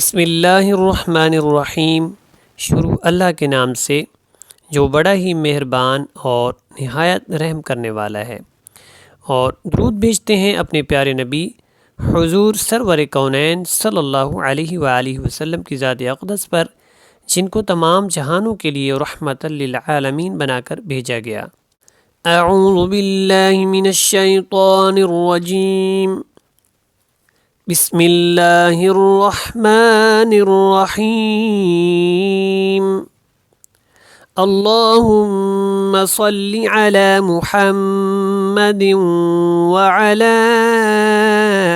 بسم اللہ الرحمن الرحیم۔ شروع اللہ کے نام سے جو بڑا ہی مہربان اور نہایت رحم کرنے والا ہے، اور درود بھیجتے ہیں اپنے پیارے نبی حضور سرور کونین صلی اللہ علیہ وآلہ وسلم کی ذات اقدس پر، جن کو تمام جہانوں کے لیے رحمت للعالمین بنا کر بھیجا گیا۔ اعوذ باللہ من الشیطان الرجیم، بسم اللہ الرحمن الرحیم۔ اللہم صل علی محمد وعلی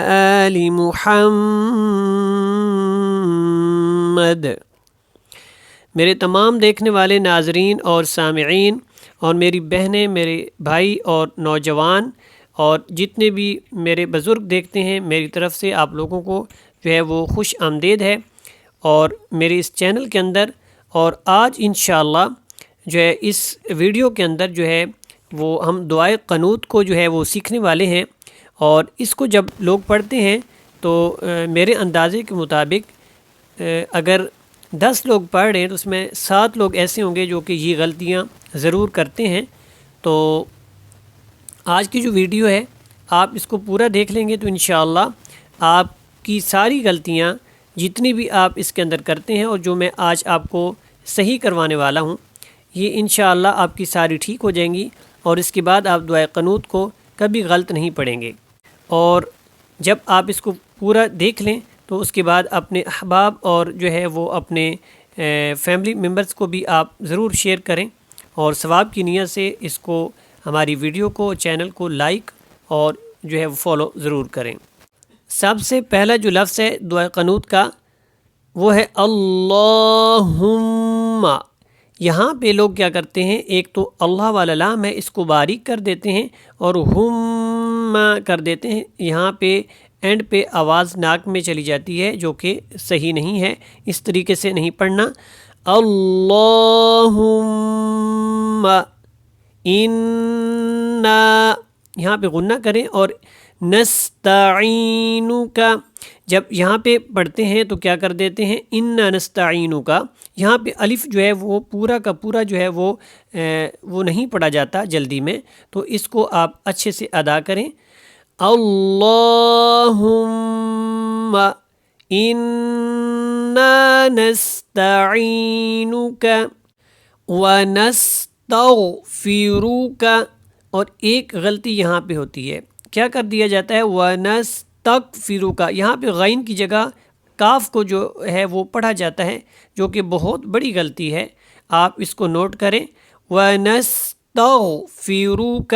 آل محمد۔ میرے تمام دیکھنے والے ناظرین اور سامعین، اور میری بہنیں، میرے بھائی اور نوجوان، اور جتنے بھی میرے بزرگ دیکھتے ہیں، میری طرف سے آپ لوگوں کو جو ہے وہ خوش آمدید ہے اور میرے اس چینل کے اندر۔ اور آج انشاءاللہ جو ہے اس ویڈیو کے اندر جو ہے وہ ہم دعائے قنوت کو جو ہے وہ سیکھنے والے ہیں، اور اس کو جب لوگ پڑھتے ہیں تو میرے اندازے کے مطابق اگر 10 لوگ پڑھ رہے ہیں تو اس میں 7 لوگ ایسے ہوں گے جو کہ یہ غلطیاں ضرور کرتے ہیں۔ تو آج کی جو ویڈیو ہے آپ اس کو پورا دیکھ لیں گے تو انشاءاللہ آپ کی ساری غلطیاں جتنی بھی آپ اس کے اندر کرتے ہیں، اور جو میں آج آپ کو صحیح کروانے والا ہوں، یہ انشاءاللہ آپ کی ساری ٹھیک ہو جائیں گی، اور اس کے بعد آپ دعائے قنوت کو کبھی غلط نہیں پڑھیں گے۔ اور جب آپ اس کو پورا دیکھ لیں تو اس کے بعد اپنے احباب اور جو ہے وہ اپنے فیملی ممبرز کو بھی آپ ضرور شیئر کریں، اور ثواب کی نیت سے اس کو، ہماری ویڈیو کو، چینل کو لائک اور جو ہے وہ فالو ضرور کریں۔ سب سے پہلا جو لفظ ہے دعائے قنوت کا وہ ہے اللہم۔ یہاں پہ لوگ کیا کرتے ہیں، ایک تو اللہ والا لام ہے، اس کو باریک کر دیتے ہیں اور ہم کر دیتے ہیں، یہاں پہ اینڈ پہ آواز ناک میں چلی جاتی ہے، جو کہ صحیح نہیں ہے، اس طریقے سے نہیں پڑھنا۔ اللہم انا، یہاں پہ غنہ کریں، اور نستعینک، جب یہاں پہ پڑھتے ہیں تو کیا کر دیتے ہیں، انا نستعینک، یہاں پہ الف جو ہے وہ پورا کا پورا جو ہے وہ نہیں پڑھا جاتا جلدی میں، تو اس کو آپ اچھے سے ادا کریں۔ اللہم انا نستعینک ونستغفرک، اور ایک غلطی یہاں پہ ہوتی ہے، کیا کر دیا جاتا ہے، ونستغفرک، یہاں پہ غین کی جگہ کاف کو جو ہے وہ پڑھا جاتا ہے، جو کہ بہت بڑی غلطی ہے، آپ اس کو نوٹ کریں۔ ونستغفرک،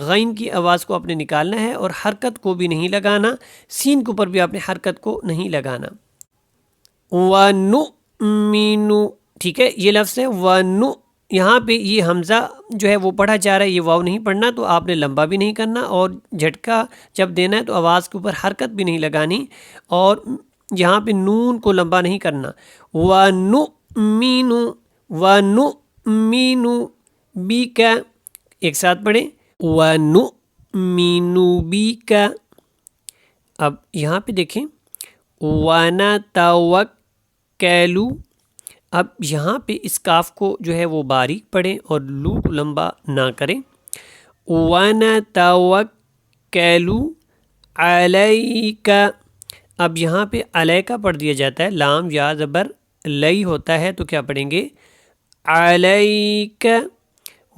غین کی آواز کو آپ نے نکالنا ہے، اور حرکت کو بھی نہیں لگانا، سین کے اوپر بھی آپ نے حرکت کو نہیں لگانا۔ ونؤمن، ٹھیک ہے، یہ لفظ ہے ونؤ، یہاں پہ یہ حمزہ جو ہے وہ پڑھا جا رہا ہے، یہ واو نہیں پڑھنا، تو آپ نے لمبا بھی نہیں کرنا، اور جھٹکا جب دینا ہے تو آواز کے اوپر حرکت بھی نہیں لگانی، اور یہاں پہ نون کو لمبا نہیں کرنا۔ وَنُؤْمِنُ، وَنُؤْمِنُ بِكَ، ایک ساتھ پڑھیں، وَنُؤْمِنُ بِكَ۔ اب یہاں پہ دیکھیں، وَنَتَوَكَّلُ، اب یہاں پہ اس کاف کو جو ہے وہ باریک پڑھیں اور لو کو لمبا نہ کریں۔ وَنَتَوَكَّلُ عَلَيْكَ، اب یہاں پہ علیکہ پڑھ دیا جاتا ہے، لام یا زبر لئی ہوتا ہے، تو کیا پڑھیں گے، علیک۔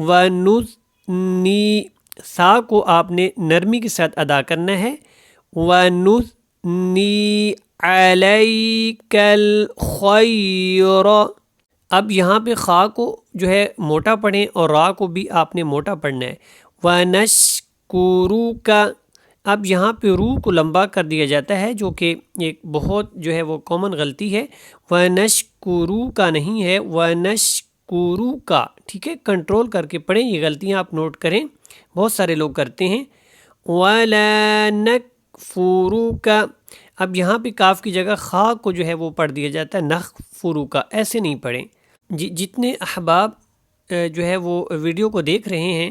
ونثنی، سا کو آپ نے نرمی کے ساتھ ادا کرنا ہے، ونثنی علیک الخیر۔ اب یہاں پہ خا کو جو ہے موٹا پڑھیں، اور را کو بھی آپ نے موٹا پڑھنا ہے۔ ونشکرک، اب یہاں پہ رو کو لمبا کر دیا جاتا ہے، جو کہ ایک بہت جو ہے وہ کامن غلطی ہے، ونشکروک نہیں ہے، ونشکروک، ٹھیک ہے، کنٹرول کر کے پڑھیں، یہ غلطیاں آپ نوٹ کریں، بہت سارے لوگ کرتے ہیں۔ وَلَا نَكْفُرُكَ، اب یہاں پہ کاف کی جگہ خا کو جو ہے وہ پڑھ دیا جاتا ہے، نَخْفُرُكَ، ایسے نہیں پڑھیں۔ جتنے احباب جو ہے وہ ویڈیو کو دیکھ رہے ہیں،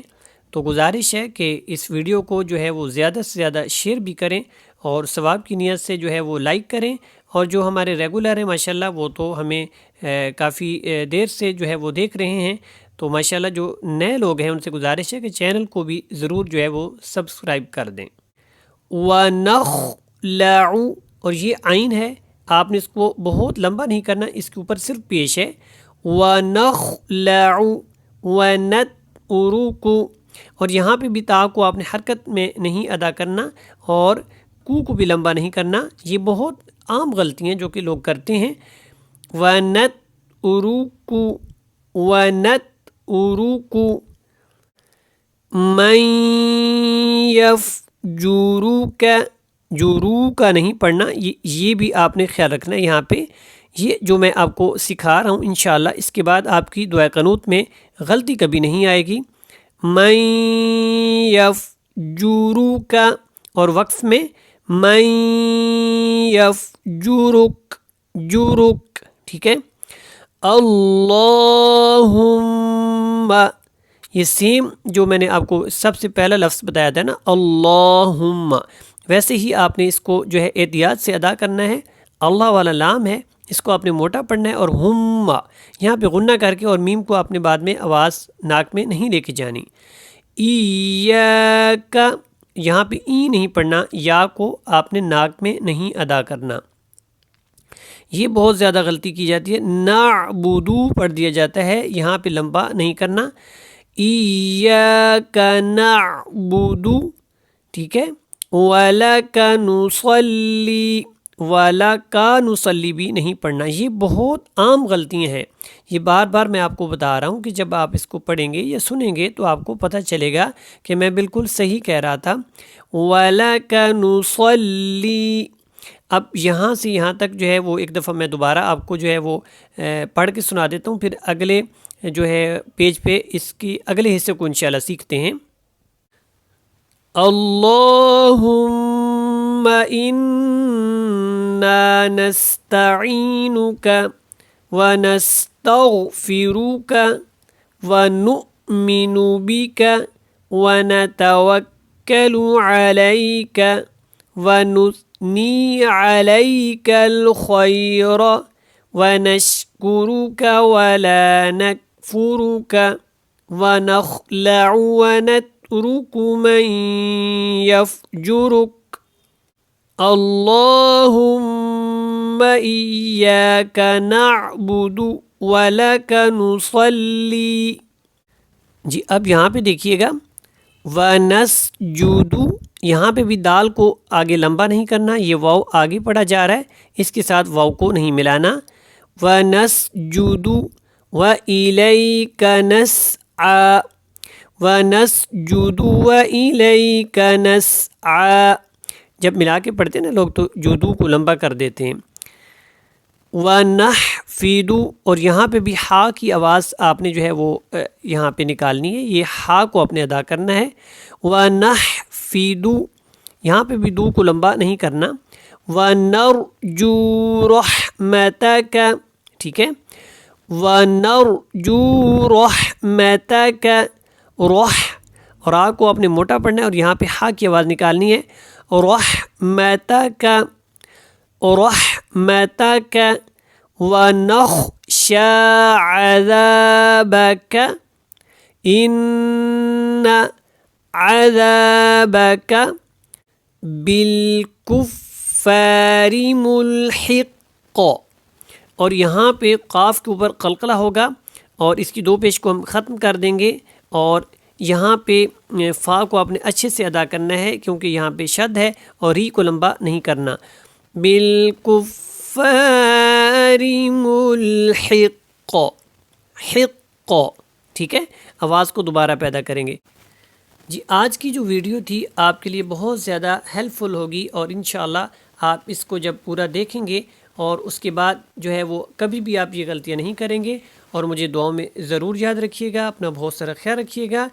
تو گزارش ہے کہ اس ویڈیو کو جو ہے وہ زیادہ سے زیادہ شیئر بھی کریں، اور ثواب کی نیت سے جو ہے وہ لائک کریں، اور جو ہمارے ریگولر ہیں ماشاءاللہ وہ تو ہمیں کافی دیر سے جو ہے وہ دیکھ رہے ہیں. تو ماشاءاللہ جو نئے لوگ ہیں ان سے گزارش ہے کہ چینل کو بھی ضرور جو ہے وہ سبسکرائب کر دیں. وَنَخْلَعُ، اور یہ عین ہے، آپ نے اس کو بہت لمبا نہیں کرنا، اس کے اوپر صرف پیش ہے. وَنَخْلَعُ وَنَتْرُكُ، اور یہاں پہ بھی تا کو آپ نے حرکت میں نہیں ادا کرنا اور کو بھی لمبا نہیں کرنا. یہ بہت عام غلطی ہیں جو کہ لوگ کرتے ہیں. وَنَتْرُكُ وَنَتْرُكُ مَن يَفْجُرُكَ، جورو کا نہیں پڑھنا، یہ بھی آپ نے خیال رکھنا ہے. یہاں پہ یہ جو میں آپ کو سکھا رہا ہوں انشاءاللہ اس کے بعد آپ کی دعائے قنوت میں غلطی کبھی نہیں آئے گی. من یفجرک، اور وقف میں من یفجرک، جرک، ٹھیک ہے. اللہم، یہ سیم جو میں نے آپ کو سب سے پہلا لفظ بتایا تھا نا، اللہم، ویسے ہی آپ نے اس کو جو ہے احتیاط سے ادا کرنا ہے. اللہ والا لام ہے، اس کو آپ نے موٹا پڑھنا ہے، اور ہم یہاں پہ غنہ کر کے اور میم کو آپ نے بعد میں آواز ناک میں نہیں لے کے جانی. ایاک، یہاں پہ ای نہیں پڑھنا، یا کو آپ نے ناک میں نہیں ادا کرنا. یہ بہت زیادہ غلطی کی جاتی ہے. نعبدو پڑھ دیا جاتا ہے، یہاں پہ لمبا نہیں کرنا. ایاک نعبدو، ٹھیک ہے. وَلَكَ نُصَلِّی، وَلَكَ نُصَلِّی بھی نہیں پڑھنا. یہ بہت عام غلطیاں ہیں، یہ بار بار میں آپ کو بتا رہا ہوں کہ جب آپ اس کو پڑھیں گے یا سنیں گے تو آپ کو پتہ چلے گا کہ میں بالکل صحیح کہہ رہا تھا. وَلَكَ نُصَلِّی، اب یہاں سے یہاں تک جو ہے وہ ایک دفعہ میں دوبارہ آپ کو جو ہے وہ پڑھ کے سنا دیتا ہوں، پھر اگلے جو ہے پیج پہ اس کی اگلے حصے کو انشاءاللہ سیکھتے ہیں. اللہم انا نستعینک ونستغفرک ونؤمن بک ونتوکل علیک ونثنی علیک الخیر ونشکرک ولا نکفرک ونخلع ونترک من یفجرک. اللہم ایاک نعبد ولک نصلی. جی اب یہاں پہ دیکھیے گا، وَنَسْجُدُ، یہاں پہ بھی دال کو آگے لمبا نہیں کرنا، یہ واو آگے پڑھا جا رہا ہے، اس کے ساتھ واو کو نہیں ملانا. وَنَسْجُدُ وَإِلَيْكَ نَسْعَى، وَنَسْجُدُ وَإِلَيْكَ نَسْعَى، جب ملا کے پڑھتے ہیں نا لوگ تو جودو کو لمبا کر دیتے ہیں. وَنَحْفِدُ، اور یہاں پہ بھی ہا کی آواز آپ نے جو ہے وہ یہاں پہ نکالنی ہے، یہ ہا کو آپ نے ادا کرنا ہے. وَنَحْفِدُ، یہاں پہ بھی دو کو لمبا نہیں کرنا. وَنَرْجُو رَحْمَتَكَ، ٹھیک ہے. وَنَرْجُو رَحْمَتَكَ، رح اور آ کو آپ نے موٹا پڑھنا ہے اور یہاں پہ ہا کی آواز نکالنی ہے. رحمتک، رحمتک. ونخشى عذابك ان عذابك بالکفار ملحق، اور یہاں پہ قاف کے اوپر قلقلہ ہوگا اور اس کی دو پیش کو ہم ختم کر دیں گے، اور یہاں پہ فا کو آپ نے اچھے سے ادا کرنا ہے کیونکہ یہاں پہ شد ہے اور ری کو لمبا نہیں کرنا. بالکفار ملحق، حق، ٹھیک ہے. آواز کو دوبارہ پیدا کریں گے. جی آج کی جو ویڈیو تھی آپ کے لیے بہت زیادہ ہیلپ فل ہوگی، اور انشاءاللہ آپ اس کو جب پورا دیکھیں گے اور اس کے بعد جو ہے وہ کبھی بھی آپ یہ غلطیاں نہیں کریں گے. اور مجھے دعاؤں میں ضرور یاد رکھیے گا، اپنا بہت سارا خیال رکھیے گا،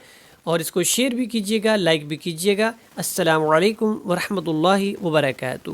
اور اس کو شیئر بھی کیجیے گا، لائک بھی کیجیے گا. السلام علیکم ورحمۃ اللہ وبرکاتہ.